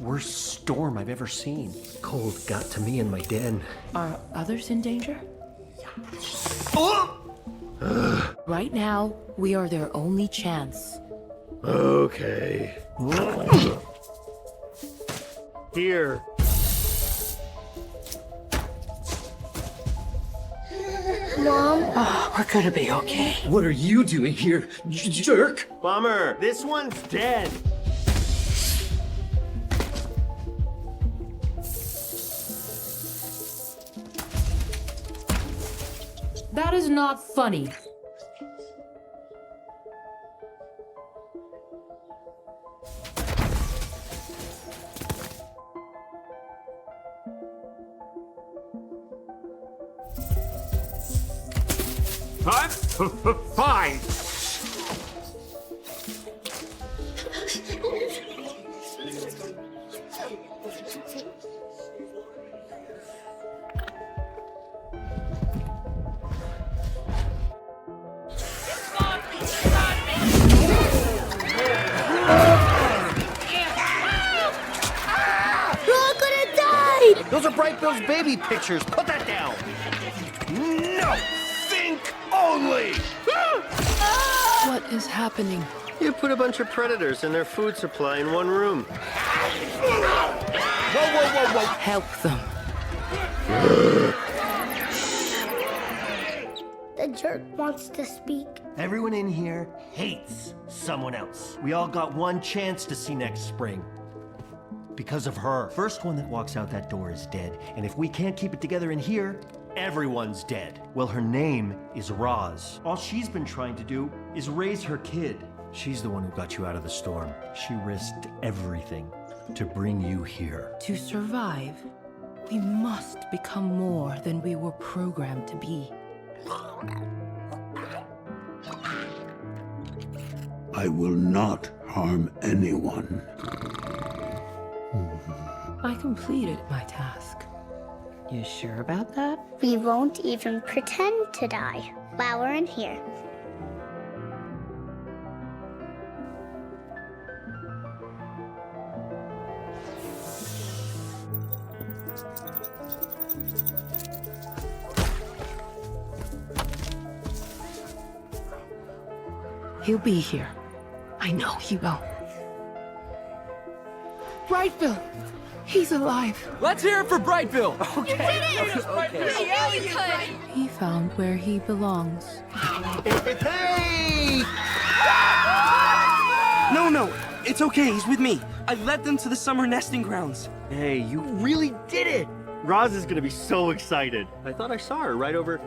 worst storm I've ever seen. Cold got to me in my den. Are others in danger? Right now, we are their only chance. Okay. Here. Mom? Oh, we're gonna be okay. What are you doing here, jerk? Bummer. This one's dead. That is not funny. Fine. Those are Bright Bill's baby pictures. Put that down. No! Think only! What is happening? You put a bunch of predators and their food supply in one room. Whoa. Help them. The jerk wants to speak. Everyone in here hates someone else. We all got one chance to see next spring. Because of her. First one that walks out that door is dead. And if we can't keep it together in here, everyone's dead. Well, her name is Roz. All she's been trying to do is raise her kid. She's the one who got you out of the storm. She risked everything to bring you here. To survive, we must become more than we were programmed to be. I will not harm anyone. I completed my task. You sure about that? We won't even pretend to die while we're in here. He'll be here. I know he will. Brightville! He's alive. Let's hear it for Brightville! He found where he belongs. Hey! No, it's okay, he's with me. I led them to the summer nesting grounds. Hey, you really did it! Roz is gonna be so excited. I thought I saw her right over...